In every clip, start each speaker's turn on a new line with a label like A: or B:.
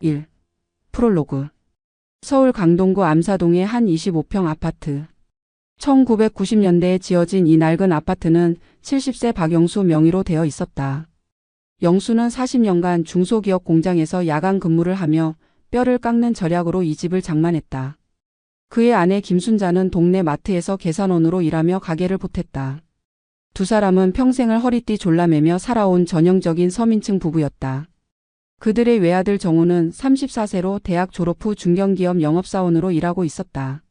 A: 1. 프롤로그. 서울 강동구 암사동의 한 25평 아파트. 1990년대에 지어진 이 낡은 아파트는 70세 박영수 명의로 되어 있었다. 영수는 40년간 중소기업 공장에서 야간 근무를 하며 뼈를 깎는 절약으로 이 집을 장만했다. 그의 아내 김순자는 동네 마트에서 계산원으로 일하며 가게를 보탰다. 두 사람은 평생을 허리띠 졸라매며 살아온 전형적인 서민층 부부였다. 그들의 외아들 정우는 34세로 대학 졸업 후 중견기업 영업사원으로 일하고 있었다.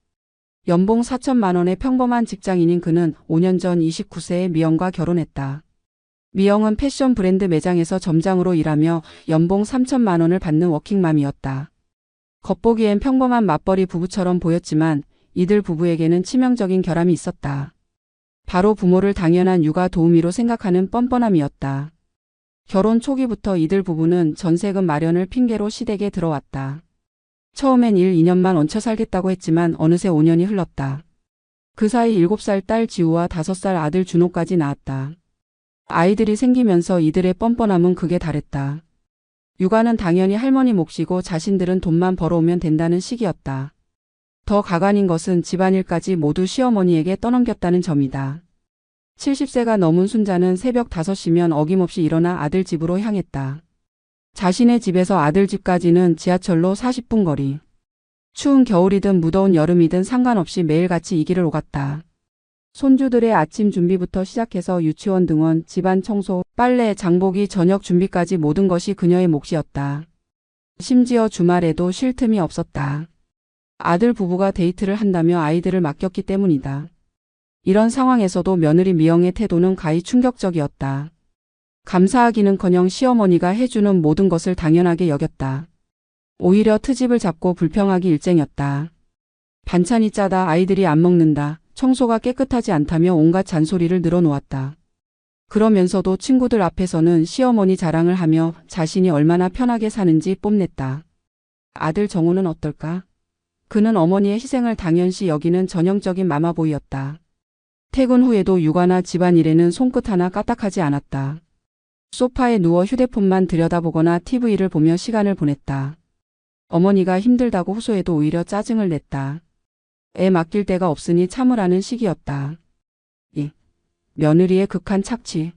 A: 연봉 4천만 원의 평범한 직장인인 그는 5년 전 29세에 미영과 결혼했다. 미영은 패션 브랜드 매장에서 점장으로 일하며 연봉 3천만 원을 받는 워킹맘이었다. 겉보기엔 평범한 맞벌이 부부처럼 보였지만 이들 부부에게는 치명적인 결함이 있었다. 바로 부모를 당연한 육아 도우미로 생각하는 뻔뻔함이었다. 결혼 초기부터 이들 부부는 전세금 마련을 핑계로 시댁에 들어왔다. 처음엔 1, 2년만 얹혀 살겠다고 했지만 어느새 5년이 흘렀다. 그 사이 7살 딸 지우와 5살 아들 준호까지 낳았다. 아이들이 생기면서 이들의 뻔뻔함은 극에 달했다. 육아는 당연히 할머니 몫이고 자신들은 돈만 벌어오면 된다는 식이었다. 더 가관인 것은 집안일까지 모두 시어머니에게 떠넘겼다는 점이다. 70세가 넘은 순자는 새벽 5시면 어김없이 일어나 아들 집으로 향했다. 자신의 집에서 아들 집까지는 지하철로 40분 거리. 추운 겨울이든 무더운 여름이든 상관없이 매일같이 이 길을 오갔다. 손주들의 아침 준비부터 시작해서 유치원 등원, 집안 청소, 빨래, 장보기, 저녁 준비까지 모든 것이 그녀의 몫이었다. 심지어 주말에도 쉴 틈이 없었다. 아들 부부가 데이트를 한다며 아이들을 맡겼기 때문이다. 이런 상황에서도 며느리 미영의 태도는 가히 충격적이었다. 감사하기는커녕 시어머니가 해주는 모든 것을 당연하게 여겼다. 오히려 트집을 잡고 불평하기 일쟁였다. 반찬이 짜다, 아이들이 안 먹는다, 청소가 깨끗하지 않다며 온갖 잔소리를 늘어놓았다. 그러면서도 친구들 앞에서는 시어머니 자랑을 하며 자신이 얼마나 편하게 사는지 뽐냈다. 아들 정우는 어떨까? 그는 어머니의 희생을 당연시 여기는 전형적인 마마보이였다. 퇴근 후에도 육아나 집안일에는 손끝 하나 까딱하지 않았다. 소파에 누워 휴대폰만 들여다보거나 TV를 보며 시간을 보냈다. 어머니가 힘들다고 호소해도 오히려 짜증을 냈다. 애 맡길 데가 없으니 참으라는 식이었다. 2. 며느리의 극한 착취.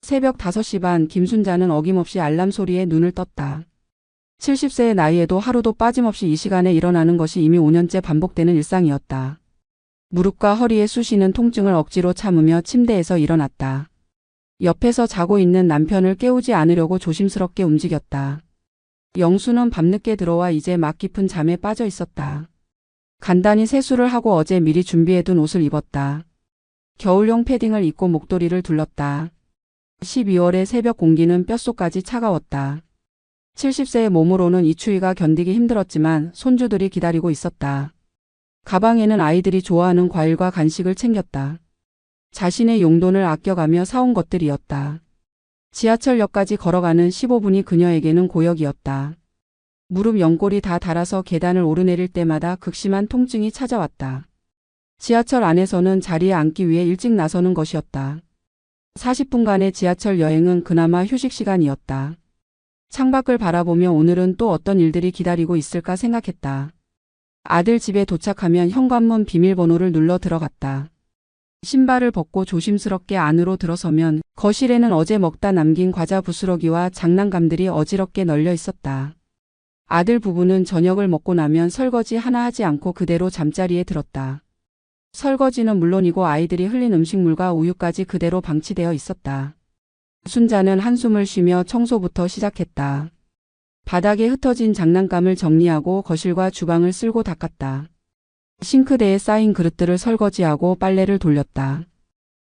A: 새벽 5시 반 김순자는 어김없이 알람 소리에 눈을 떴다. 70세의 나이에도 하루도 빠짐없이 이 시간에 일어나는 것이 이미 5년째 반복되는 일상이었다. 무릎과 허리에 쑤시는 통증을 억지로 참으며 침대에서 일어났다. 옆에서 자고 있는 남편을 깨우지 않으려고 조심스럽게 움직였다. 영수는 밤늦게 들어와 이제 막 깊은 잠에 빠져 있었다. 간단히 세수를 하고 어제 미리 준비해둔 옷을 입었다. 겨울용 패딩을 입고 목도리를 둘렀다. 12월의 새벽 공기는 뼛속까지 차가웠다. 70세의 몸으로는 이 추위가 견디기 힘들었지만 손주들이 기다리고 있었다. 가방에는 아이들이 좋아하는 과일과 간식을 챙겼다. 자신의 용돈을 아껴가며 사온 것들이었다. 지하철역까지 걸어가는 15분이 그녀에게는 고역이었다. 무릎 연골이 다 닳아서 계단을 오르내릴 때마다 극심한 통증이 찾아왔다. 지하철 안에서는 자리에 앉기 위해 일찍 나서는 것이었다. 40분간의 지하철 여행은 그나마 휴식 시간이었다. 창밖을 바라보며 오늘은 또 어떤 일들이 기다리고 있을까 생각했다. 아들 집에 도착하면 현관문 비밀번호를 눌러 들어갔다. 신발을 벗고 조심스럽게 안으로 들어서면 거실에는 어제 먹다 남긴 과자 부스러기와 장난감들이 어지럽게 널려 있었다. 아들 부부는 저녁을 먹고 나면 설거지 하나 하지 않고 그대로 잠자리에 들었다. 설거지는 물론이고 아이들이 흘린 음식물과 우유까지 그대로 방치되어 있었다. 순자는 한숨을 쉬며 청소부터 시작했다. 바닥에 흩어진 장난감을 정리하고 거실과 주방을 쓸고 닦았다. 싱크대에 쌓인 그릇들을 설거지하고 빨래를 돌렸다.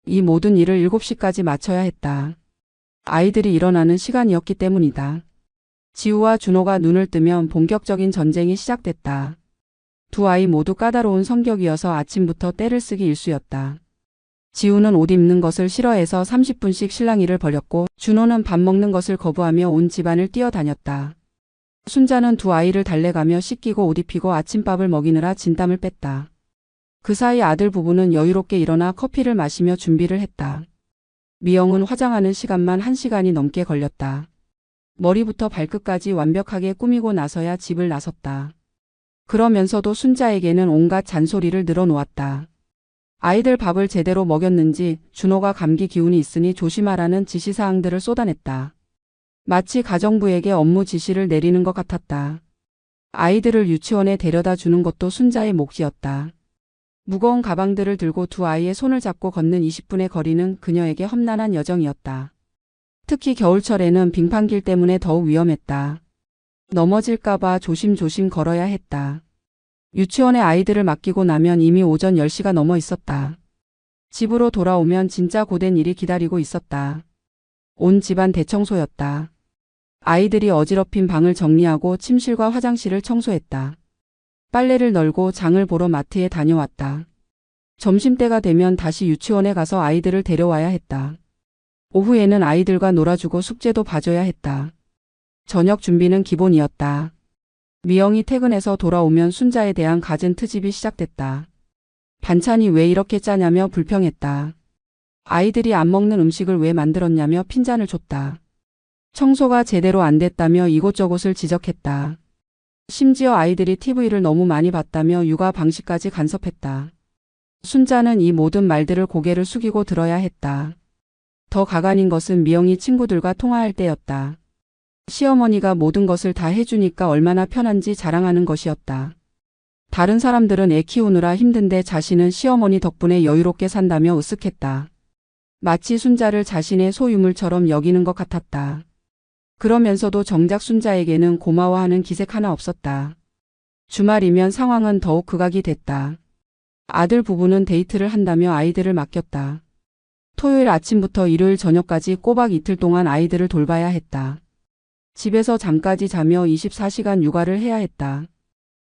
A: 이 모든 일을 7시까지 마쳐야 했다. 아이들이 일어나는 시간이었기 때문이다. 지우와 준호가 눈을 뜨면 본격적인 전쟁이 시작됐다. 두 아이 모두 까다로운 성격이어서 아침부터 떼를 쓰기 일쑤였다. 지우는 옷 입는 것을 싫어해서 30분씩 실랑이를 벌였고 준호는 밥 먹는 것을 거부하며 온 집안을 뛰어다녔다. 순자는 두 아이를 달래가며 씻기고 옷 입히고 아침밥을 먹이느라 진땀을 뺐다. 그 사이 아들 부부는 여유롭게 일어나 커피를 마시며 준비를 했다. 미영은 화장하는 시간만 1시간이 넘게 걸렸다. 머리부터 발끝까지 완벽하게 꾸미고 나서야 집을 나섰다. 그러면서도 순자에게는 온갖 잔소리를 늘어놓았다. 아이들 밥을 제대로 먹였는지, 준호가 감기 기운이 있으니 조심하라는 지시사항들을 쏟아냈다. 마치 가정부에게 업무 지시를 내리는 것 같았다. 아이들을 유치원에 데려다 주는 것도 순자의 몫이었다. 무거운 가방들을 들고 두 아이의 손을 잡고 걷는 20분의 거리는 그녀에게 험난한 여정이었다. 특히 겨울철에는 빙판길 때문에 더욱 위험했다. 넘어질까봐 조심조심 걸어야 했다. 유치원에 아이들을 맡기고 나면 이미 오전 10시가 넘어 있었다. 집으로 돌아오면 진짜 고된 일이 기다리고 있었다. 온 집안 대청소였다. 아이들이 어지럽힌 방을 정리하고 침실과 화장실을 청소했다. 빨래를 널고 장을 보러 마트에 다녀왔다. 점심때가 되면 다시 유치원에 가서 아이들을 데려와야 했다. 오후에는 아이들과 놀아주고 숙제도 봐줘야 했다. 저녁 준비는 기본이었다. 미영이 퇴근해서 돌아오면 순자에 대한 갖은 트집이 시작됐다. 반찬이 왜 이렇게 짜냐며 불평했다. 아이들이 안 먹는 음식을 왜 만들었냐며 핀잔을 줬다. 청소가 제대로 안 됐다며 이곳저곳을 지적했다. 심지어 아이들이 TV를 너무 많이 봤다며 육아 방식까지 간섭했다. 순자는 이 모든 말들을 고개를 숙이고 들어야 했다. 더 가관인 것은 미영이 친구들과 통화할 때였다. 시어머니가 모든 것을 다 해주니까 얼마나 편한지 자랑하는 것이었다. 다른 사람들은 애 키우느라 힘든데 자신은 시어머니 덕분에 여유롭게 산다며 으쓱했다. 마치 순자를 자신의 소유물처럼 여기는 것 같았다. 그러면서도 정작 순자에게는 고마워하는 기색 하나 없었다. 주말이면 상황은 더욱 극악이 됐다. 아들 부부는 데이트를 한다며 아이들을 맡겼다. 토요일 아침부터 일요일 저녁까지 꼬박 이틀 동안 아이들을 돌봐야 했다. 집에서 잠까지 자며 24시간 육아를 해야 했다.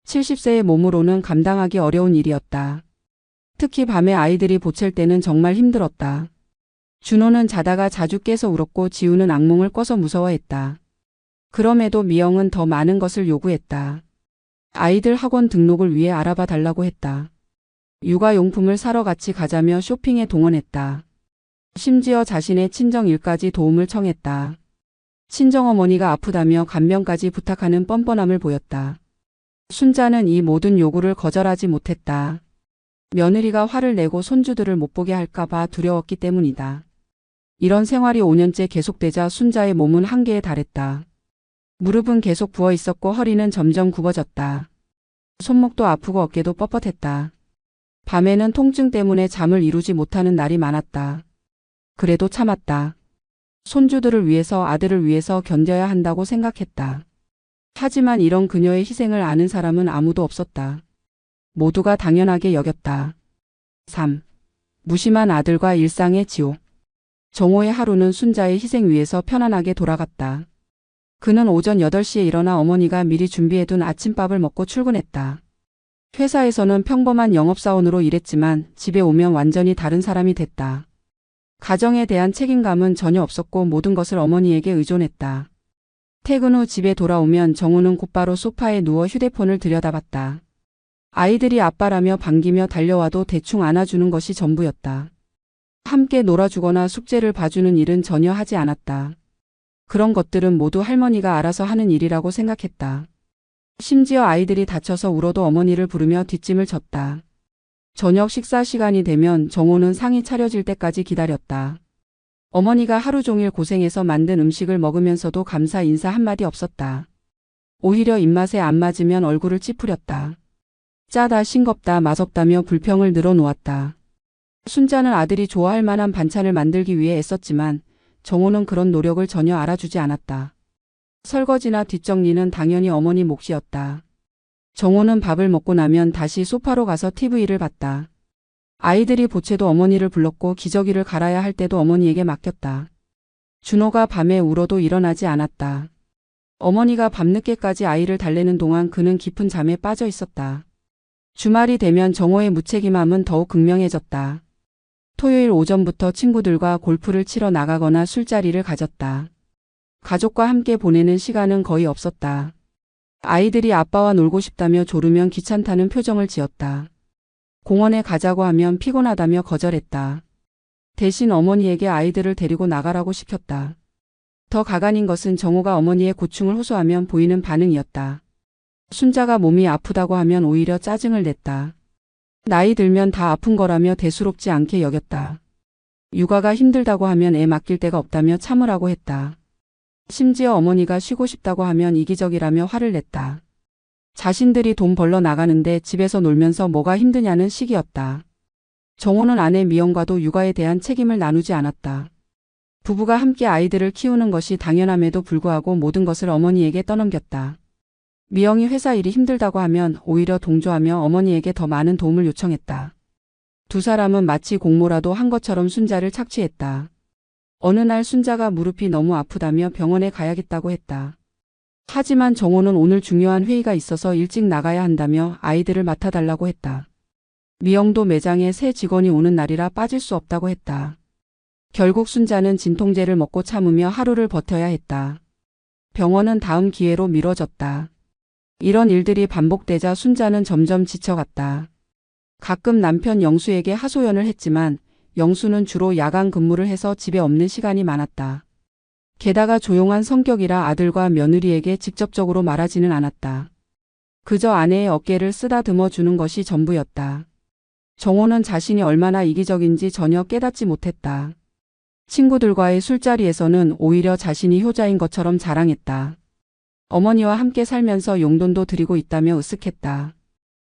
A: 70세의 몸으로는 감당하기 어려운 일이었다. 특히 밤에 아이들이 보챌 때는 정말 힘들었다. 준호는 자다가 자주 깨서 울었고 지우는 악몽을 꿔서 무서워했다. 그럼에도 미영은 더 많은 것을 요구했다. 아이들 학원 등록을 위해 알아봐 달라고 했다. 육아용품을 사러 같이 가자며 쇼핑에 동원했다. 심지어 자신의 친정일까지 도움을 청했다. 친정어머니가 아프다며 간병까지 부탁하는 뻔뻔함을 보였다. 순자는 이 모든 요구를 거절하지 못했다. 며느리가 화를 내고 손주들을 못 보게 할까봐 두려웠기 때문이다. 이런 생활이 5년째 계속되자 순자의 몸은 한계에 달했다. 무릎은 계속 부어 있었고 허리는 점점 굽어졌다. 손목도 아프고 어깨도 뻣뻣했다. 밤에는 통증 때문에 잠을 이루지 못하는 날이 많았다. 그래도 참았다. 손주들을 위해서 아들을 위해서 견뎌야 한다고 생각했다. 하지만 이런 그녀의 희생을 아는 사람은 아무도 없었다. 모두가 당연하게 여겼다. 3. 무심한 아들과 일상의 지옥. 정호의 하루는 순자의 희생 위에서 편안하게 돌아갔다. 그는 오전 8시에 일어나 어머니가 미리 준비해둔 아침밥을 먹고 출근했다. 회사에서는 평범한 영업사원으로 일했지만 집에 오면 완전히 다른 사람이 됐다. 가정에 대한 책임감은 전혀 없었고 모든 것을 어머니에게 의존했다. 퇴근 후 집에 돌아오면 정우는 곧바로 소파에 누워 휴대폰을 들여다봤다. 아이들이 아빠라며 반기며 달려와도 대충 안아주는 것이 전부였다. 함께 놀아주거나 숙제를 봐주는 일은 전혀 하지 않았다. 그런 것들은 모두 할머니가 알아서 하는 일이라고 생각했다. 심지어 아이들이 다쳐서 울어도 어머니를 부르며 뒷짐을 졌다. 저녁 식사 시간이 되면 정호는 상이 차려질 때까지 기다렸다. 어머니가 하루 종일 고생해서 만든 음식을 먹으면서도 감사 인사 한마디 없었다. 오히려 입맛에 안 맞으면 얼굴을 찌푸렸다. 짜다 싱겁다 맛없다며 불평을 늘어놓았다. 순자는 아들이 좋아할 만한 반찬을 만들기 위해 애썼지만 정호는 그런 노력을 전혀 알아주지 않았다. 설거지나 뒷정리는 당연히 어머니 몫이었다. 정호는 밥을 먹고 나면 다시 소파로 가서 TV를 봤다. 아이들이 보채도 어머니를 불렀고 기저귀를 갈아야 할 때도 어머니에게 맡겼다. 준호가 밤에 울어도 일어나지 않았다. 어머니가 밤늦게까지 아이를 달래는 동안 그는 깊은 잠에 빠져 있었다. 주말이 되면 정호의 무책임함은 더욱 극명해졌다. 토요일 오전부터 친구들과 골프를 치러 나가거나 술자리를 가졌다. 가족과 함께 보내는 시간은 거의 없었다. 아이들이 아빠와 놀고 싶다며 조르면 귀찮다는 표정을 지었다. 공원에 가자고 하면 피곤하다며 거절했다. 대신 어머니에게 아이들을 데리고 나가라고 시켰다. 더 가관인 것은 정호가 어머니의 고충을 호소하면 보이는 반응이었다. 순자가 몸이 아프다고 하면 오히려 짜증을 냈다. 나이 들면 다 아픈 거라며 대수롭지 않게 여겼다. 육아가 힘들다고 하면 애 맡길 데가 없다며 참으라고 했다. 심지어 어머니가 쉬고 싶다고 하면 이기적이라며 화를 냈다. 자신들이 돈 벌러 나가는데 집에서 놀면서 뭐가 힘드냐는 식이었다. 정호는 아내 미영과도 육아에 대한 책임을 나누지 않았다. 부부가 함께 아이들을 키우는 것이 당연함에도 불구하고 모든 것을 어머니에게 떠넘겼다. 미영이 회사 일이 힘들다고 하면 오히려 동조하며 어머니에게 더 많은 도움을 요청했다. 두 사람은 마치 공모라도 한 것처럼 순자를 착취했다. 어느 날 순자가 무릎이 너무 아프다며 병원에 가야겠다고 했다. 하지만 정호는 오늘 중요한 회의가 있어서 일찍 나가야 한다며 아이들을 맡아달라고 했다. 미영도 매장에 새 직원이 오는 날이라 빠질 수 없다고 했다. 결국 순자는 진통제를 먹고 참으며 하루를 버텨야 했다. 병원은 다음 기회로 미뤄졌다. 이런 일들이 반복되자 순자는 점점 지쳐갔다. 가끔 남편 영수에게 하소연을 했지만 영수는 주로 야간 근무를 해서 집에 없는 시간이 많았다. 게다가 조용한 성격이라 아들과 며느리에게 직접적으로 말하지는 않았다. 그저 아내의 어깨를 쓰다듬어 주는 것이 전부였다. 정호는 자신이 얼마나 이기적인지 전혀 깨닫지 못했다. 친구들과의 술자리에서는 오히려 자신이 효자인 것처럼 자랑했다. 어머니와 함께 살면서 용돈도 드리고 있다며 으쓱했다.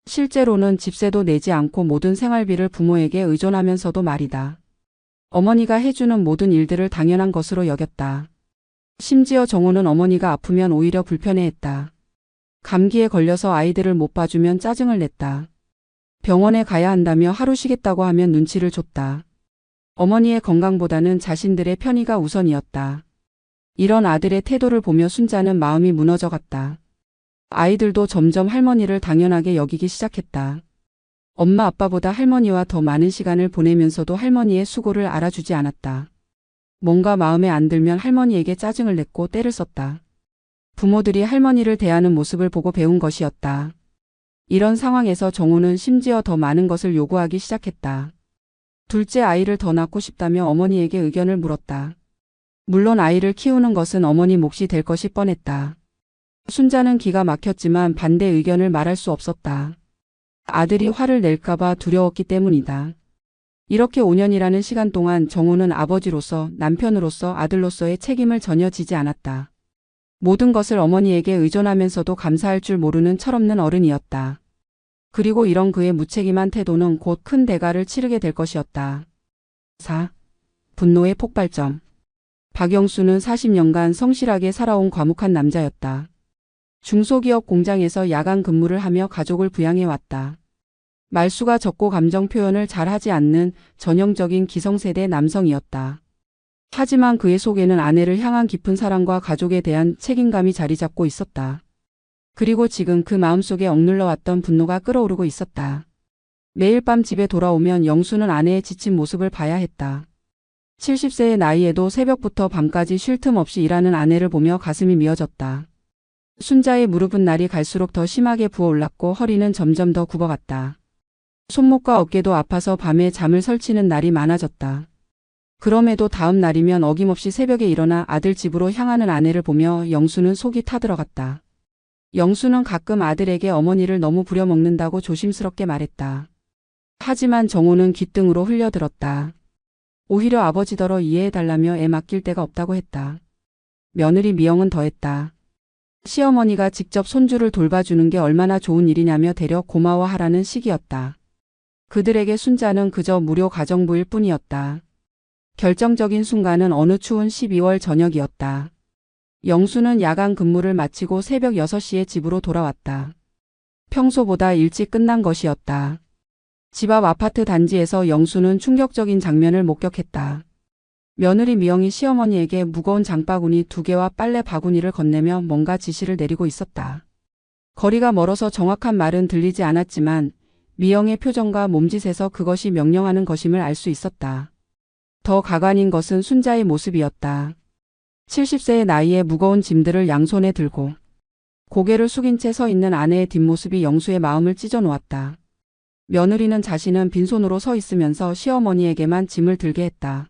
A: 실제로는 집세도 내지 않고 모든 생활비를 부모에게 의존하면서도 말이다. 어머니가 해주는 모든 일들을 당연한 것으로 여겼다. 심지어 정호는 어머니가 아프면 오히려 불편해했다. 감기에 걸려서 아이들을 못 봐주면 짜증을 냈다. 병원에 가야 한다며 하루 쉬겠다고 하면 눈치를 줬다. 어머니의 건강보다는 자신들의 편의가 우선이었다. 이런 아들의 태도를 보며 순자는 마음이 무너져갔다. 아이들도 점점 할머니를 당연하게 여기기 시작했다. 엄마 아빠보다 할머니와 더 많은 시간을 보내면서도 할머니의 수고를 알아주지 않았다. 뭔가 마음에 안 들면 할머니에게 짜증을 냈고 떼를 썼다. 부모들이 할머니를 대하는 모습을 보고 배운 것이었다. 이런 상황에서 정호는 심지어 더 많은 것을 요구하기 시작했다. 둘째 아이를 더 낳고 싶다며 어머니에게 의견을 물었다. 물론 아이를 키우는 것은 어머니 몫이 될 것이 뻔했다. 순자는 기가 막혔지만 반대 의견을 말할 수 없었다. 아들이 화를 낼까봐 두려웠기 때문이다. 이렇게 5년이라는 시간 동안 정호는 아버지로서, 남편으로서, 아들로서의 책임을 전혀 지지 않았다. 모든 것을 어머니에게 의존하면서도 감사할 줄 모르는 철없는 어른이었다. 그리고 이런 그의 무책임한 태도는 곧 큰 대가를 치르게 될 것이었다. 4. 분노의 폭발점. 박영수는 40년간 성실하게 살아온 과묵한 남자였다. 중소기업 공장에서 야간 근무를 하며 가족을 부양해왔다. 말수가 적고 감정 표현을 잘하지 않는 전형적인 기성세대 남성이었다. 하지만 그의 속에는 아내를 향한 깊은 사랑과 가족에 대한 책임감이 자리 잡고 있었다. 그리고 지금 그 마음속에 억눌러왔던 분노가 끓어오르고 있었다. 매일 밤 집에 돌아오면 영수는 아내의 지친 모습을 봐야 했다. 70세의 나이에도 새벽부터 밤까지 쉴 틈 없이 일하는 아내를 보며 가슴이 미어졌다. 순자의 무릎은 날이 갈수록 더 심하게 부어올랐고 허리는 점점 더 굽어갔다. 손목과 어깨도 아파서 밤에 잠을 설치는 날이 많아졌다. 그럼에도 다음 날이면 어김없이 새벽에 일어나 아들 집으로 향하는 아내를 보며 영수는 속이 타들어갔다. 영수는 가끔 아들에게 어머니를 너무 부려먹는다고 조심스럽게 말했다. 하지만 정호는 귓등으로 흘려들었다. 오히려 아버지더러 이해해달라며 애 맡길 데가 없다고 했다. 며느리 미영은 더했다. 시어머니가 직접 손주를 돌봐주는 게 얼마나 좋은 일이냐며 되려 고마워하라는 식이었다. 그들에게 순자는 그저 무료 가정부일 뿐이었다. 결정적인 순간은 어느 추운 12월 저녁이었다. 영수는 야간 근무를 마치고 새벽 6시에 집으로 돌아왔다. 평소보다 일찍 끝난 것이었다. 집 앞 아파트 단지에서 영수는 충격적인 장면을 목격했다. 며느리 미영이 시어머니에게 무거운 장바구니 2개와 빨래 바구니를 건네며 뭔가 지시를 내리고 있었다. 거리가 멀어서 정확한 말은 들리지 않았지만 미영의 표정과 몸짓에서 그것이 명령하는 것임을 알 수 있었다. 더 가관인 것은 순자의 모습이었다. 70세의 나이에 무거운 짐들을 양손에 들고 고개를 숙인 채 서 있는 아내의 뒷모습이 영수의 마음을 찢어 놓았다. 며느리는 자신은 빈손으로 서 있으면서 시어머니에게만 짐을 들게 했다.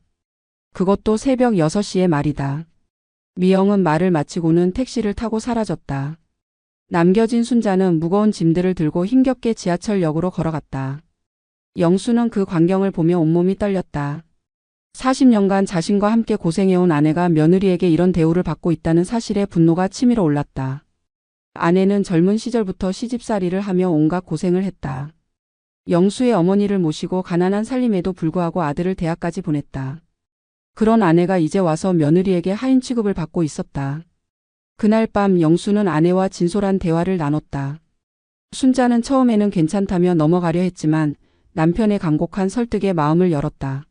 A: 그것도 새벽 6시에 말이다. 미영은 말을 마치고는 택시를 타고 사라졌다. 남겨진 순자는 무거운 짐들을 들고 힘겹게 지하철역으로 걸어갔다. 영수는 그 광경을 보며 온몸이 떨렸다. 40년간 자신과 함께 고생해온 아내가 며느리에게 이런 대우를 받고 있다는 사실에 분노가 치밀어 올랐다. 아내는 젊은 시절부터 시집살이를 하며 온갖 고생을 했다. 영수의 어머니를 모시고 가난한 살림에도 불구하고 아들을 대학까지 보냈다. 그런 아내가 이제 와서 며느리에게 하인 취급을 받고 있었다. 그날 밤 영수는 아내와 진솔한 대화를 나눴다. 순자는 처음에는 괜찮다며 넘어가려 했지만 남편의 간곡한 설득에 마음을 열었다.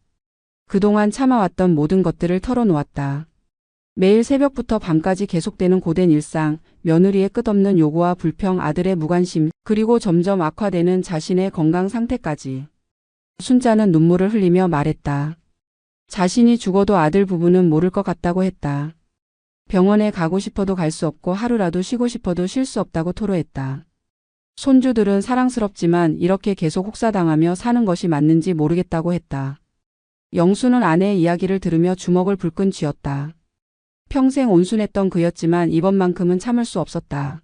A: 그동안 참아왔던 모든 것들을 털어놓았다. 매일 새벽부터 밤까지 계속되는 고된 일상, 며느리의 끝없는 요구와 불평, 아들의 무관심, 그리고 점점 악화되는 자신의 건강 상태까지. 순자는 눈물을 흘리며 말했다. 자신이 죽어도 아들 부부는 모를 것 같다고 했다. 병원에 가고 싶어도 갈 수 없고 하루라도 쉬고 싶어도 쉴 수 없다고 토로했다. 손주들은 사랑스럽지만 이렇게 계속 혹사당하며 사는 것이 맞는지 모르겠다고 했다. 영수는 아내의 이야기를 들으며 주먹을 불끈 쥐었다. 평생 온순했던 그였지만 이번만큼은 참을 수 없었다.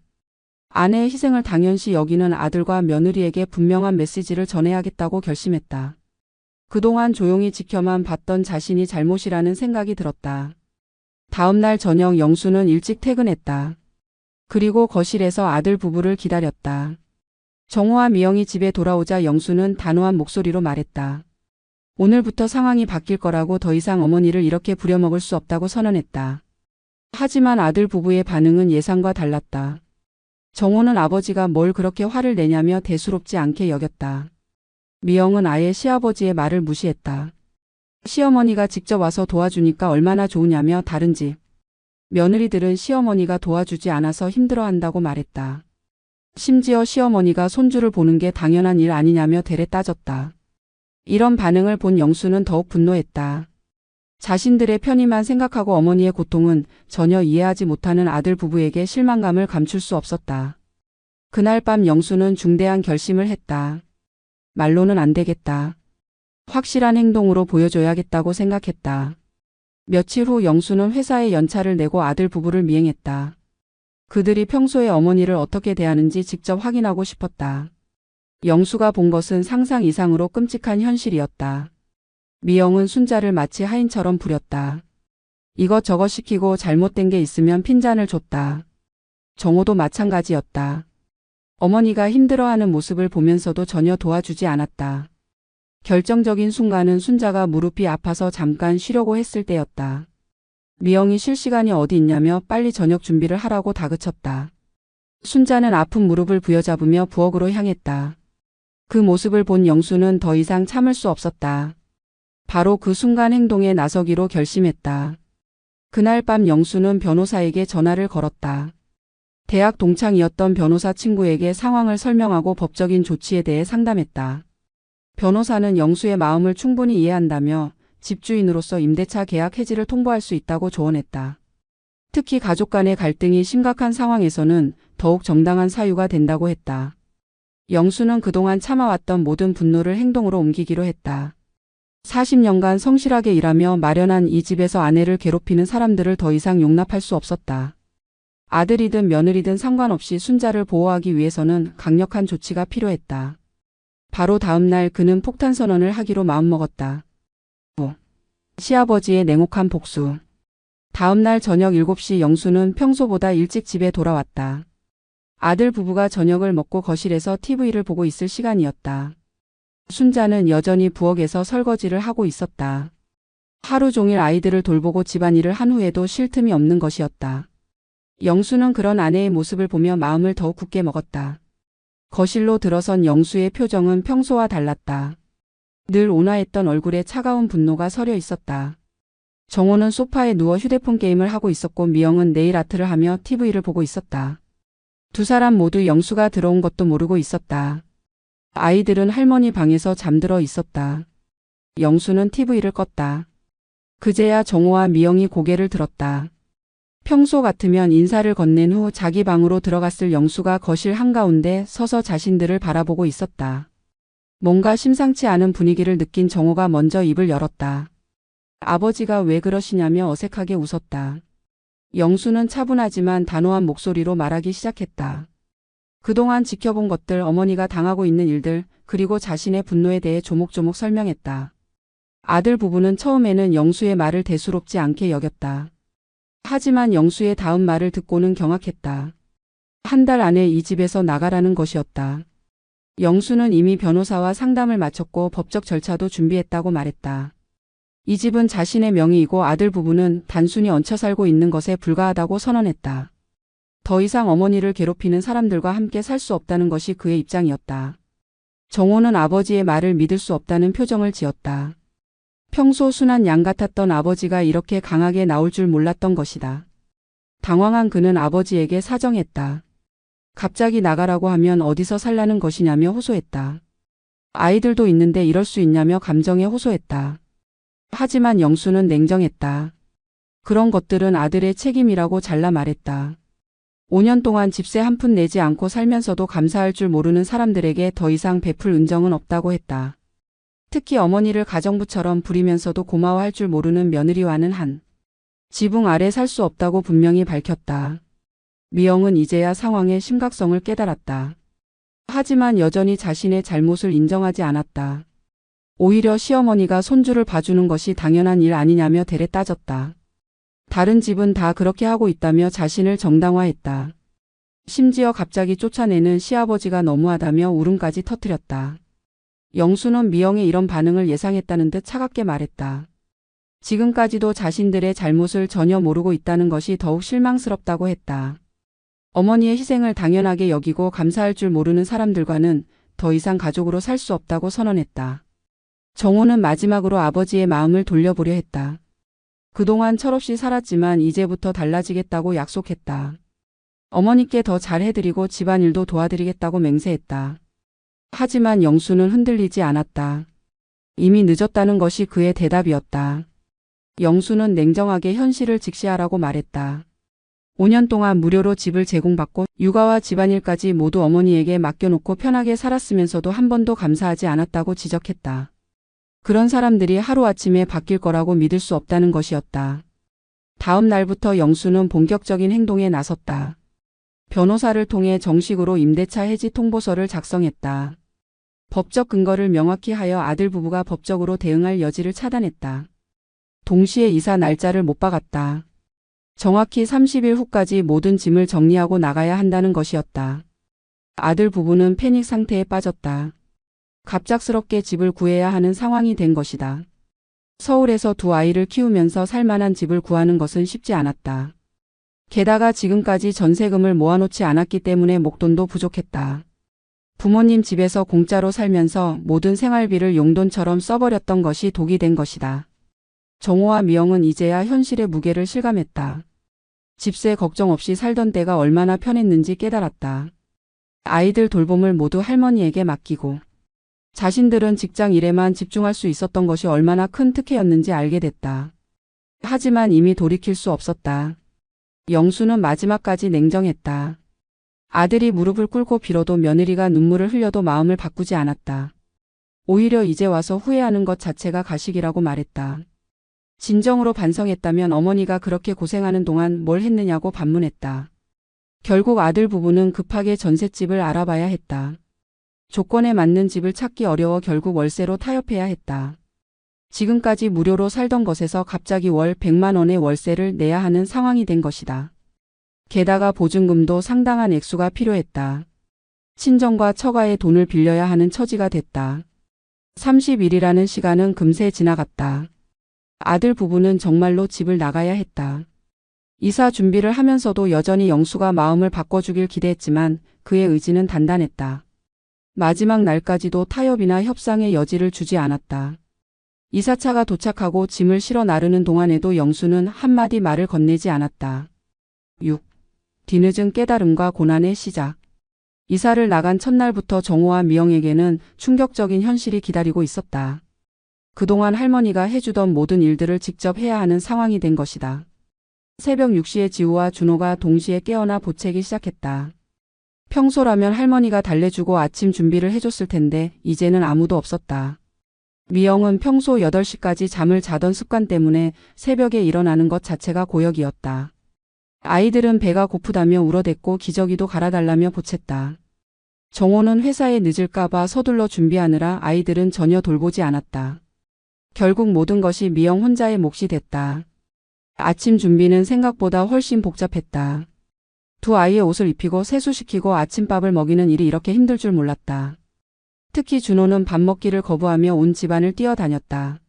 A: 아내의 희생을 당연시 여기는 아들과 며느리에게 분명한 메시지를 전해야겠다고 결심했다. 그동안 조용히 지켜만 봤던 자신이 잘못이라는 생각이 들었다. 다음 날 저녁 영수는 일찍 퇴근했다. 그리고 거실에서 아들 부부를 기다렸다. 정호와 미영이 집에 돌아오자 영수는 단호한 목소리로 말했다. 오늘부터 상황이 바뀔 거라고 더 이상 어머니를 이렇게 부려먹을 수 없다고 선언했다. 하지만 아들 부부의 반응은 예상과 달랐다. 정호는 아버지가 뭘 그렇게 화를 내냐며 대수롭지 않게 여겼다. 미영은 아예 시아버지의 말을 무시했다. 시어머니가 직접 와서 도와주니까 얼마나 좋으냐며 다른 집 며느리들은 시어머니가 도와주지 않아서 힘들어한다고 말했다. 심지어 시어머니가 손주를 보는 게 당연한 일 아니냐며 대래 따졌다. 이런 반응을 본 영수는 더욱 분노했다. 자신들의 편의만 생각하고 어머니의 고통은 전혀 이해하지 못하는 아들 부부에게 실망감을 감출 수 없었다. 그날 밤 영수는 중대한 결심을 했다. 말로는 안 되겠다. 확실한 행동으로 보여줘야겠다고 생각했다. 며칠 후 영수는 회사에 연차를 내고 아들 부부를 미행했다. 그들이 평소에 어머니를 어떻게 대하는지 직접 확인하고 싶었다. 영수가 본 것은 상상 이상으로 끔찍한 현실이었다. 미영은 순자를 마치 하인처럼 부렸다. 이것저것 시키고 잘못된 게 있으면 핀잔을 줬다. 정호도 마찬가지였다. 어머니가 힘들어하는 모습을 보면서도 전혀 도와주지 않았다. 결정적인 순간은 순자가 무릎이 아파서 잠깐 쉬려고 했을 때였다. 미영이 쉴 시간이 어디 있냐며 빨리 저녁 준비를 하라고 다그쳤다. 순자는 아픈 무릎을 부여잡으며 부엌으로 향했다. 그 모습을 본 영수는 더 이상 참을 수 없었다. 바로 그 순간 행동에 나서기로 결심했다. 그날 밤 영수는 변호사에게 전화를 걸었다. 대학 동창이었던 변호사 친구에게 상황을 설명하고 법적인 조치에 대해 상담했다. 변호사는 영수의 마음을 충분히 이해한다며 집주인으로서 임대차 계약 해지를 통보할 수 있다고 조언했다. 특히 가족 간의 갈등이 심각한 상황에서는 더욱 정당한 사유가 된다고 했다. 영수는 그동안 참아왔던 모든 분노를 행동으로 옮기기로 했다. 40년간 성실하게 일하며 마련한 이 집에서 아내를 괴롭히는 사람들을 더 이상 용납할 수 없었다. 아들이든 며느리든 상관없이 순자를 보호하기 위해서는 강력한 조치가 필요했다. 바로 다음 날 그는 폭탄 선언을 하기로 마음먹었다. 시아버지의 냉혹한 복수. 다음 날 저녁 7시 영수는 평소보다 일찍 집에 돌아왔다. 아들 부부가 저녁을 먹고 거실에서 TV를 보고 있을 시간이었다. 순자는 여전히 부엌에서 설거지를 하고 있었다. 하루 종일 아이들을 돌보고 집안일을 한 후에도 쉴 틈이 없는 것이었다. 영수는 그런 아내의 모습을 보며 마음을 더욱 굳게 먹었다. 거실로 들어선 영수의 표정은 평소와 달랐다. 늘 온화했던 얼굴에 차가운 분노가 서려 있었다. 정호는 소파에 누워 휴대폰 게임을 하고 있었고 미영은 네일 아트를 하며 TV를 보고 있었다. 두 사람 모두 영수가 들어온 것도 모르고 있었다. 아이들은 할머니 방에서 잠들어 있었다. 영수는 TV를 껐다. 그제야 정호와 미영이 고개를 들었다. 평소 같으면 인사를 건넨 후 자기 방으로 들어갔을 영수가 거실 한가운데 서서 자신들을 바라보고 있었다. 뭔가 심상치 않은 분위기를 느낀 정호가 먼저 입을 열었다. 아버지가 왜 그러시냐며 어색하게 웃었다. 영수는 차분하지만 단호한 목소리로 말하기 시작했다. 그동안 지켜본 것들, 어머니가 당하고 있는 일들, 그리고 자신의 분노에 대해 조목조목 설명했다. 아들 부부는 처음에는 영수의 말을 대수롭지 않게 여겼다. 하지만 영수의 다음 말을 듣고는 경악했다. 한 달 안에 이 집에서 나가라는 것이었다. 영수는 이미 변호사와 상담을 마쳤고 법적 절차도 준비했다고 말했다. 이 집은 자신의 명의이고 아들 부부는 단순히 얹혀 살고 있는 것에 불과하다고 선언했다. 더 이상 어머니를 괴롭히는 사람들과 함께 살 수 없다는 것이 그의 입장이었다. 정호는 아버지의 말을 믿을 수 없다는 표정을 지었다. 평소 순한 양 같았던 아버지가 이렇게 강하게 나올 줄 몰랐던 것이다. 당황한 그는 아버지에게 사정했다. 갑자기 나가라고 하면 어디서 살라는 것이냐며 호소했다. 아이들도 있는데 이럴 수 있냐며 감정에 호소했다. 하지만 영수는 냉정했다. 그런 것들은 아들의 책임이라고 잘라 말했다. 5년 동안 집세 한 푼 내지 않고 살면서도 감사할 줄 모르는 사람들에게 더 이상 베풀 은정은 없다고 했다. 특히 어머니를 가정부처럼 부리면서도 고마워할 줄 모르는 며느리와는 한 지붕 아래 살 수 없다고 분명히 밝혔다. 미영은 이제야 상황의 심각성을 깨달았다. 하지만 여전히 자신의 잘못을 인정하지 않았다. 오히려 시어머니가 손주를 봐주는 것이 당연한 일 아니냐며 대래 따졌다. 다른 집은 다 그렇게 하고 있다며 자신을 정당화했다. 심지어 갑자기 쫓아내는 시아버지가 너무하다며 울음까지 터뜨렸다. 영수는 미영의 이런 반응을 예상했다는 듯 차갑게 말했다. 지금까지도 자신들의 잘못을 전혀 모르고 있다는 것이 더욱 실망스럽다고 했다. 어머니의 희생을 당연하게 여기고 감사할 줄 모르는 사람들과는 더 이상 가족으로 살 수 없다고 선언했다. 정호는 마지막으로 아버지의 마음을 돌려보려 했다. 그동안 철없이 살았지만 이제부터 달라지겠다고 약속했다. 어머니께 더 잘해드리고 집안일도 도와드리겠다고 맹세했다. 하지만 영수는 흔들리지 않았다. 이미 늦었다는 것이 그의 대답이었다. 영수는 냉정하게 현실을 직시하라고 말했다. 5년 동안 무료로 집을 제공받고 육아와 집안일까지 모두 어머니에게 맡겨놓고 편하게 살았으면서도 한 번도 감사하지 않았다고 지적했다. 그런 사람들이 하루아침에 바뀔 거라고 믿을 수 없다는 것이었다. 다음 날부터 영수는 본격적인 행동에 나섰다. 변호사를 통해 정식으로 임대차 해지 통보서를 작성했다. 법적 근거를 명확히 하여 아들 부부가 법적으로 대응할 여지를 차단했다. 동시에 이사 날짜를 못 박았다. 정확히 30일 후까지 모든 짐을 정리하고 나가야 한다는 것이었다. 아들 부부는 패닉 상태에 빠졌다. 갑작스럽게 집을 구해야 하는 상황이 된 것이다. 서울에서 두 아이를 키우면서 살만한 집을 구하는 것은 쉽지 않았다. 게다가 지금까지 전세금을 모아놓지 않았기 때문에 목돈도 부족했다. 부모님 집에서 공짜로 살면서 모든 생활비를 용돈처럼 써버렸던 것이 독이 된 것이다. 정호와 미영은 이제야 현실의 무게를 실감했다. 집세 걱정 없이 살던 때가 얼마나 편했는지 깨달았다. 아이들 돌봄을 모두 할머니에게 맡기고 자신들은 직장 일에만 집중할 수 있었던 것이 얼마나 큰 특혜였는지 알게 됐다. 하지만 이미 돌이킬 수 없었다. 영수는 마지막까지 냉정했다. 아들이 무릎을 꿇고 빌어도 며느리가 눈물을 흘려도 마음을 바꾸지 않았다. 오히려 이제 와서 후회하는 것 자체가 가식이라고 말했다. 진정으로 반성했다면 어머니가 그렇게 고생하는 동안 뭘 했느냐고 반문했다. 결국 아들 부부는 급하게 전셋집을 알아봐야 했다. 조건에 맞는 집을 찾기 어려워 결국 월세로 타협해야 했다. 지금까지 무료로 살던 것에서 갑자기 월 100만 원의 월세를 내야 하는 상황이 된 것이다. 게다가 보증금도 상당한 액수가 필요했다. 친정과 처가의 돈을 빌려야 하는 처지가 됐다. 30일이라는 시간은 금세 지나갔다. 아들 부부는 정말로 집을 나가야 했다. 이사 준비를 하면서도 여전히 영수가 마음을 바꿔주길 기대했지만 그의 의지는 단단했다. 마지막 날까지도 타협이나 협상의 여지를 주지 않았다. 이사차가 도착하고 짐을 실어 나르는 동안에도 영수는 한마디 말을 건네지 않았다. 6. 뒤늦은 깨달음과 고난의 시작. 이사를 나간 첫날부터 정호와 미영에게는 충격적인 현실이 기다리고 있었다. 그동안 할머니가 해주던 모든 일들을 직접 해야 하는 상황이 된 것이다. 새벽 6시에 지우와 준호가 동시에 깨어나 보채기 시작했다. 평소라면 할머니가 달래주고 아침 준비를 해줬을 텐데 이제는 아무도 없었다. 미영은 평소 8시까지 잠을 자던 습관 때문에 새벽에 일어나는 것 자체가 고역이었다. 아이들은 배가 고프다며 울어댔고 기저귀도 갈아달라며 보챘다. 정호는 회사에 늦을까봐 서둘러 준비하느라 아이들은 전혀 돌보지 않았다. 결국 모든 것이 미영 혼자의 몫이 됐다. 아침 준비는 생각보다 훨씬 복잡했다. 두 아이의 옷을 입히고 세수시키고 아침밥을 먹이는 일이 이렇게 힘들 줄 몰랐다. 특히 준호는 밥 먹기를 거부하며 온 집안을 뛰어다녔다.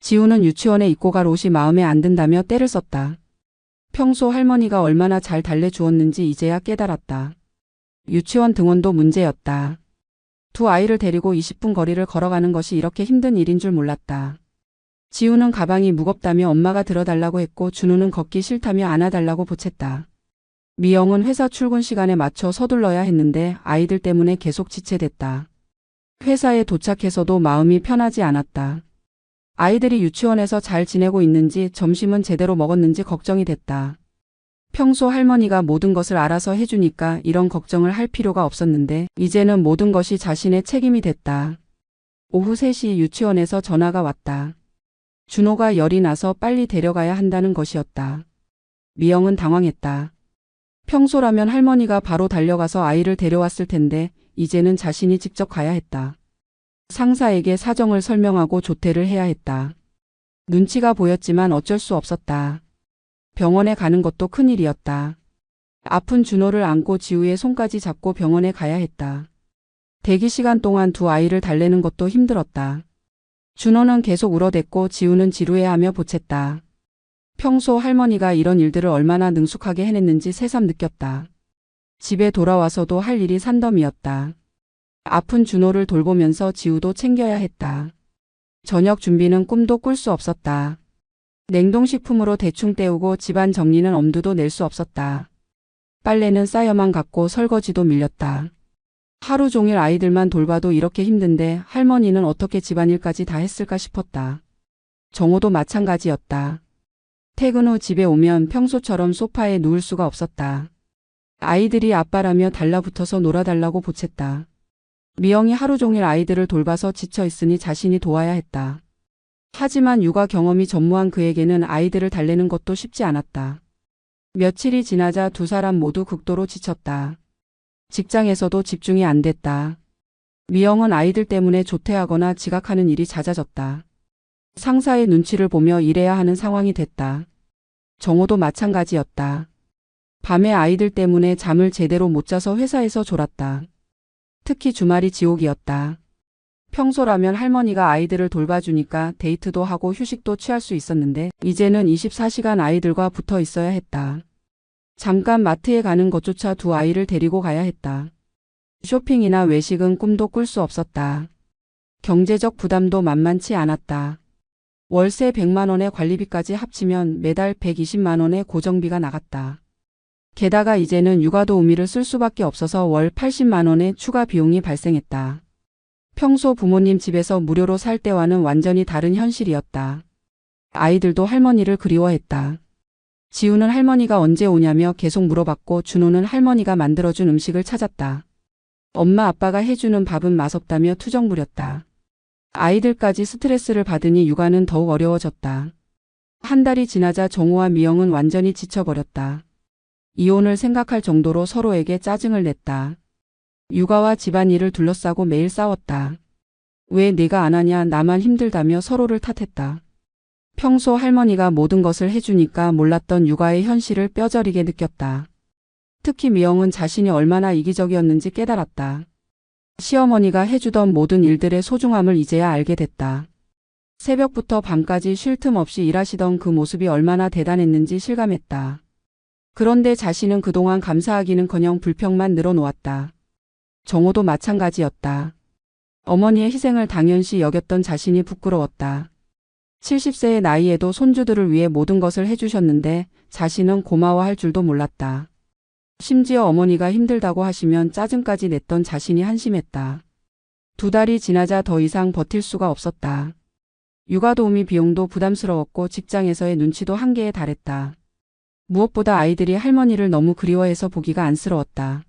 A: 지우는 유치원에 입고 갈 옷이 마음에 안 든다며 떼를 썼다. 평소 할머니가 얼마나 잘 달래주었는지 이제야 깨달았다. 유치원 등원도 문제였다. 두 아이를 데리고 20분 거리를 걸어가는 것이 이렇게 힘든 일인 줄 몰랐다. 지우는 가방이 무겁다며 엄마가 들어달라고 했고 준우는 걷기 싫다며 안아달라고 보챘다. 미영은 회사 출근 시간에 맞춰 서둘러야 했는데 아이들 때문에 계속 지체됐다. 회사에 도착해서도 마음이 편하지 않았다. 아이들이 유치원에서 잘 지내고 있는지 점심은 제대로 먹었는지 걱정이 됐다. 평소 할머니가 모든 것을 알아서 해주니까 이런 걱정을 할 필요가 없었는데 이제는 모든 것이 자신의 책임이 됐다. 오후 3시 유치원에서 전화가 왔다. 준호가 열이 나서 빨리 데려가야 한다는 것이었다. 미영은 당황했다. 평소라면 할머니가 바로 달려가서 아이를 데려왔을 텐데 이제는 자신이 직접 가야 했다. 상사에게 사정을 설명하고 조퇴를 해야 했다. 눈치가 보였지만 어쩔 수 없었다. 병원에 가는 것도 큰일이었다. 아픈 준호를 안고 지우의 손까지 잡고 병원에 가야 했다. 대기 시간 동안 두 아이를 달래는 것도 힘들었다. 준호는 계속 울어댔고 지우는 지루해하며 보챘다. 평소 할머니가 이런 일들을 얼마나 능숙하게 해냈는지 새삼 느꼈다. 집에 돌아와서도 할 일이 산더미였다. 아픈 준호를 돌보면서 지우도 챙겨야 했다. 저녁 준비는 꿈도 꿀 수 없었다. 냉동식품으로 대충 때우고 집안 정리는 엄두도 낼 수 없었다. 빨래는 쌓여만 갔고 설거지도 밀렸다. 하루 종일 아이들만 돌봐도 이렇게 힘든데 할머니는 어떻게 집안일까지 다 했을까 싶었다. 정호도 마찬가지였다. 퇴근 후 집에 오면 평소처럼 소파에 누울 수가 없었다. 아이들이 아빠라며 달라붙어서 놀아달라고 보챘다. 미영이 하루 종일 아이들을 돌봐서 지쳐 있으니 자신이 도와야 했다. 하지만 육아 경험이 전무한 그에게는 아이들을 달래는 것도 쉽지 않았다. 며칠이 지나자 두 사람 모두 극도로 지쳤다. 직장에서도 집중이 안 됐다. 미영은 아이들 때문에 조퇴하거나 지각하는 일이 잦아졌다. 상사의 눈치를 보며 일해야 하는 상황이 됐다. 정호도 마찬가지였다. 밤에 아이들 때문에 잠을 제대로 못 자서 회사에서 졸았다. 특히 주말이 지옥이었다. 평소라면 할머니가 아이들을 돌봐주니까 데이트도 하고 휴식도 취할 수 있었는데 이제는 24시간 아이들과 붙어 있어야 했다. 잠깐 마트에 가는 것조차 두 아이를 데리고 가야 했다. 쇼핑이나 외식은 꿈도 꿀 수 없었다. 경제적 부담도 만만치 않았다. 월세 100만 원의 관리비까지 합치면 매달 120만 원의 고정비가 나갔다. 게다가 이제는 육아도우미를 쓸 수밖에 없어서 월 80만 원의 추가 비용이 발생했다. 평소 부모님 집에서 무료로 살 때와는 완전히 다른 현실이었다. 아이들도 할머니를 그리워했다. 지우는 할머니가 언제 오냐며 계속 물어봤고 준호는 할머니가 만들어준 음식을 찾았다. 엄마 아빠가 해주는 밥은 맛없다며 투정 부렸다. 아이들까지 스트레스를 받으니 육아는 더욱 어려워졌다. 한 달이 지나자 정호와 미영은 완전히 지쳐버렸다. 이혼을 생각할 정도로 서로에게 짜증을 냈다. 육아와 집안일을 둘러싸고 매일 싸웠다. 왜 내가 안 하냐 나만 힘들다며 서로를 탓했다. 평소 할머니가 모든 것을 해주니까 몰랐던 육아의 현실을 뼈저리게 느꼈다. 특히 미영은 자신이 얼마나 이기적이었는지 깨달았다. 시어머니가 해주던 모든 일들의 소중함을 이제야 알게 됐다. 새벽부터 밤까지 쉴 틈 없이 일하시던 그 모습이 얼마나 대단했는지 실감했다. 그런데 자신은 그동안 감사하기는커녕 불평만 늘어놓았다. 정호도 마찬가지였다. 어머니의 희생을 당연시 여겼던 자신이 부끄러웠다. 70세의 나이에도 손주들을 위해 모든 것을 해주셨는데 자신은 고마워할 줄도 몰랐다. 심지어 어머니가 힘들다고 하시면 짜증까지 냈던 자신이 한심했다. 두 달이 지나자 더 이상 버틸 수가 없었다. 육아도우미 비용도 부담스러웠고 직장에서의 눈치도 한계에 달했다. 무엇보다 아이들이 할머니를 너무 그리워해서 보기가 안쓰러웠다.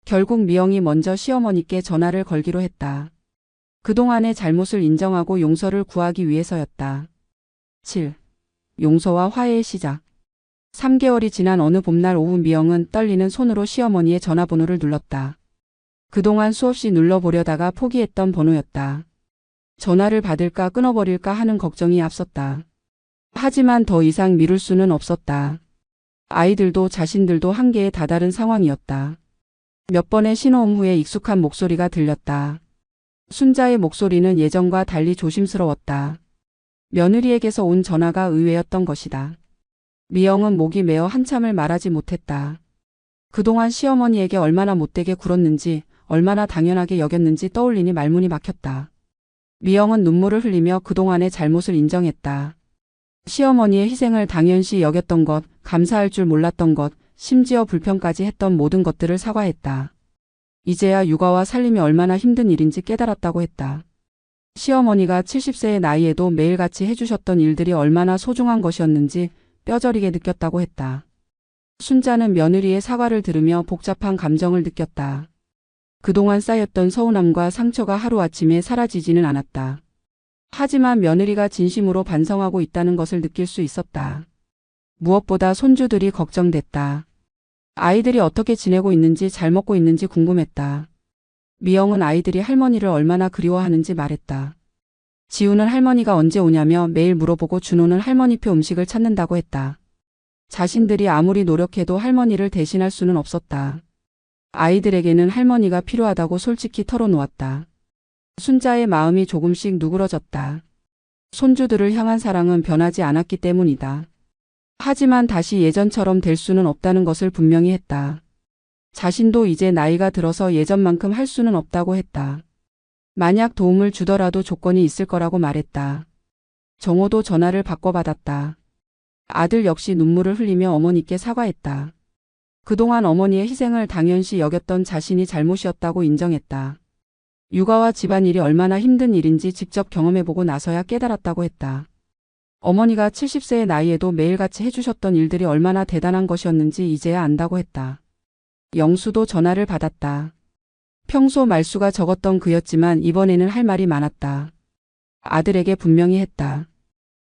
A: 결국 미영이 먼저 시어머니께 전화를 걸기로 했다. 그동안의 잘못을 인정하고 용서를 구하기 위해서였다. 7. 용서와 화해의 시작. 3개월이 지난 어느 봄날 오후 미영은 떨리는 손으로 시어머니의 전화번호를 눌렀다. 그동안 수없이 눌러보려다가 포기했던 번호였다. 전화를 받을까 끊어버릴까 하는 걱정이 앞섰다. 하지만 더 이상 미룰 수는 없었다. 아이들도 자신들도 한계에 다다른 상황이었다. 몇 번의 신호음 후에 익숙한 목소리가 들렸다. 순자의 목소리는 예전과 달리 조심스러웠다. 며느리에게서 온 전화가 의외였던 것이다. 미영은 목이 메어 한참을 말하지 못했다. 그동안 시어머니에게 얼마나 못되게 굴었는지, 얼마나 당연하게 여겼는지 떠올리니 말문이 막혔다. 미영은 눈물을 흘리며 그동안의 잘못을 인정했다. 시어머니의 희생을 당연시 여겼던 것, 감사할 줄 몰랐던 것, 심지어 불평까지 했던 모든 것들을 사과했다. 이제야 육아와 살림이 얼마나 힘든 일인지 깨달았다고 했다. 시어머니가 70세의 나이에도 매일같이 해주셨던 일들이 얼마나 소중한 것이었는지 뼈저리게 느꼈다고 했다. 순자는 며느리의 사과를 들으며 복잡한 감정을 느꼈다. 그동안 쌓였던 서운함과 상처가 하루아침에 사라지지는 않았다. 하지만 며느리가 진심으로 반성하고 있다는 것을 느낄 수 있었다. 무엇보다 손주들이 걱정됐다. 아이들이 어떻게 지내고 있는지 잘 먹고 있는지 궁금했다. 미영은 아이들이 할머니를 얼마나 그리워하는지 말했다. 지우는 할머니가 언제 오냐며 매일 물어보고 준호는 할머니표 음식을 찾는다고 했다. 자신들이 아무리 노력해도 할머니를 대신할 수는 없었다. 아이들에게는 할머니가 필요하다고 솔직히 털어놓았다. 순자의 마음이 조금씩 누그러졌다. 손주들을 향한 사랑은 변하지 않았기 때문이다. 하지만 다시 예전처럼 될 수는 없다는 것을 분명히 했다. 자신도 이제 나이가 들어서 예전만큼 할 수는 없다고 했다. 만약 도움을 주더라도 조건이 있을 거라고 말했다. 정호도 전화를 바꿔받았다. 아들 역시 눈물을 흘리며 어머니께 사과했다. 그동안 어머니의 희생을 당연시 여겼던 자신이 잘못이었다고 인정했다. 육아와 집안일이 얼마나 힘든 일인지 직접 경험해보고 나서야 깨달았다고 했다. 어머니가 70세의 나이에도 매일같이 해주셨던 일들이 얼마나 대단한 것이었는지 이제야 안다고 했다. 영수도 전화를 받았다. 평소 말수가 적었던 그였지만 이번에는 할 말이 많았다. 아들에게 분명히 했다.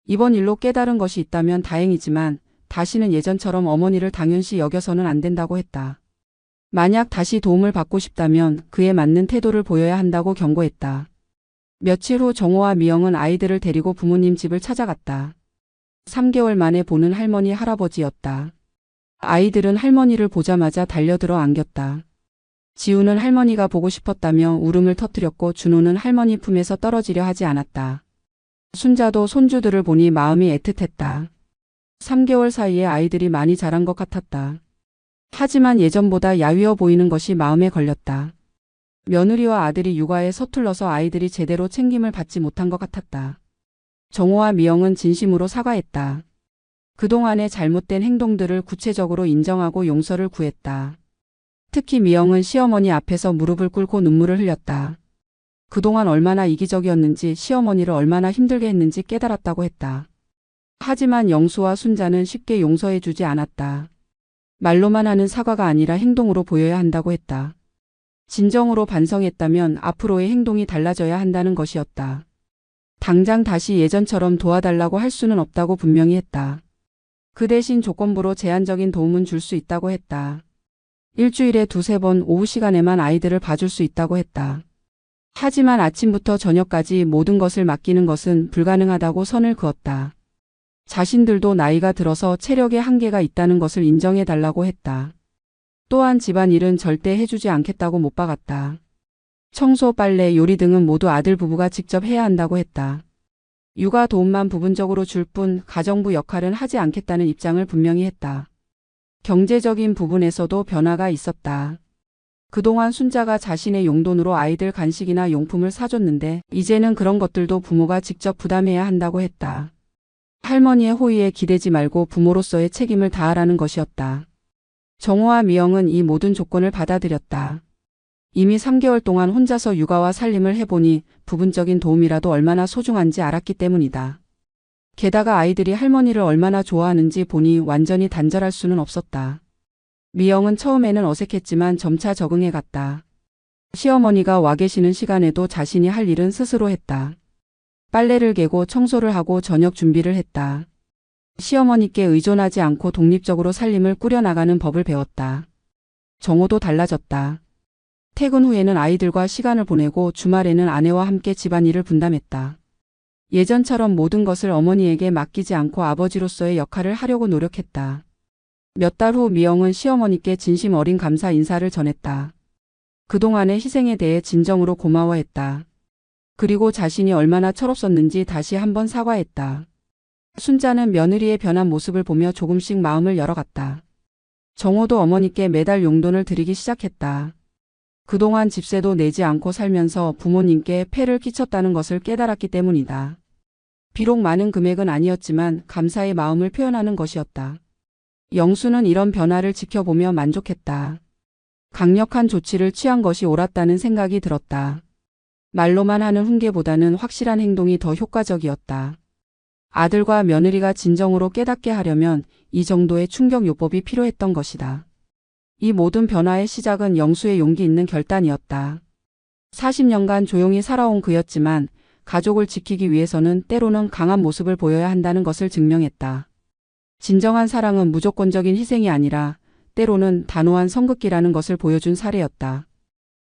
A: 이번 일로 깨달은 것이 있다면 다행이지만 다시는 예전처럼 어머니를 당연시 여겨서는 안 된다고 했다. 만약 다시 도움을 받고 싶다면 그에 맞는 태도를 보여야 한다고 경고했다. 며칠 후 정호와 미영은 아이들을 데리고 부모님 집을 찾아갔다. 3개월 만에 보는 할머니 할아버지였다. 아이들은 할머니를 보자마자 달려들어 안겼다. 지우는 할머니가 보고 싶었다며 울음을 터뜨렸고 준호는 할머니 품에서 떨어지려 하지 않았다. 순자도 손주들을 보니 마음이 애틋했다. 3개월 사이에 아이들이 많이 자란 것 같았다. 하지만 예전보다 야위어 보이는 것이 마음에 걸렸다. 며느리와 아들이 육아에 서툴러서 아이들이 제대로 챙김을 받지 못한 것 같았다. 정호와 미영은 진심으로 사과했다. 그동안의 잘못된 행동들을 구체적으로 인정하고 용서를 구했다. 특히 미영은 시어머니 앞에서 무릎을 꿇고 눈물을 흘렸다. 그동안 얼마나 이기적이었는지 시어머니를 얼마나 힘들게 했는지 깨달았다고 했다. 하지만 영수와 순자는 쉽게 용서해주지 않았다. 말로만 하는 사과가 아니라 행동으로 보여야 한다고 했다. 진정으로 반성했다면 앞으로의 행동이 달라져야 한다는 것이었다. 당장 다시 예전처럼 도와달라고 할 수는 없다고 분명히 했다. 그 대신 조건부로 제한적인 도움은 줄 수 있다고 했다. 일주일에 2~3번 오후 시간에만 아이들을 봐줄 수 있다고 했다. 하지만 아침부터 저녁까지 모든 것을 맡기는 것은 불가능하다고 선을 그었다. 자신들도 나이가 들어서 체력에 한계가 있다는 것을 인정해달라고 했다. 또한 집안일은 절대 해주지 않겠다고 못 박았다. 청소, 빨래, 요리 등은 모두 아들 부부가 직접 해야 한다고 했다. 육아 도움만 부분적으로 줄 뿐 가정부 역할은 하지 않겠다는 입장을 분명히 했다. 경제적인 부분에서도 변화가 있었다. 그동안 순자가 자신의 용돈으로 아이들 간식이나 용품을 사줬는데 이제는 그런 것들도 부모가 직접 부담해야 한다고 했다. 할머니의 호의에 기대지 말고 부모로서의 책임을 다하라는 것이었다. 정호와 미영은 이 모든 조건을 받아들였다. 이미 3개월 동안 혼자서 육아와 살림을 해보니 부분적인 도움이라도 얼마나 소중한지 알았기 때문이다. 게다가 아이들이 할머니를 얼마나 좋아하는지 보니 완전히 단절할 수는 없었다. 미영은 처음에는 어색했지만 점차 적응해 갔다. 시어머니가 와 계시는 시간에도 자신이 할 일은 스스로 했다. 빨래를 개고 청소를 하고 저녁 준비를 했다. 시어머니께 의존하지 않고 독립적으로 살림을 꾸려나가는 법을 배웠다. 정호도 달라졌다. 퇴근 후에는 아이들과 시간을 보내고 주말에는 아내와 함께 집안일을 분담했다. 예전처럼 모든 것을 어머니에게 맡기지 않고 아버지로서의 역할을 하려고 노력했다. 몇 달 후 미영은 시어머니께 진심 어린 감사 인사를 전했다. 그동안의 희생에 대해 진정으로 고마워했다. 그리고 자신이 얼마나 철없었는지 다시 한번 사과했다. 순자는 며느리의 변한 모습을 보며 조금씩 마음을 열어갔다. 정호도 어머니께 매달 용돈을 드리기 시작했다. 그동안 집세도 내지 않고 살면서 부모님께 폐를 끼쳤다는 것을 깨달았기 때문이다. 비록 많은 금액은 아니었지만 감사의 마음을 표현하는 것이었다. 영수는 이런 변화를 지켜보며 만족했다. 강력한 조치를 취한 것이 옳았다는 생각이 들었다. 말로만 하는 훈계보다는 확실한 행동이 더 효과적이었다. 아들과 며느리가 진정으로 깨닫게 하려면 이 정도의 충격요법이 필요했던 것이다. 이 모든 변화의 시작은 영수의 용기 있는 결단이었다. 40년간 조용히 살아온 그였지만 가족을 지키기 위해서는 때로는 강한 모습을 보여야 한다는 것을 증명했다. 진정한 사랑은 무조건적인 희생이 아니라 때로는 단호한 성급기라는 것을 보여준 사례였다.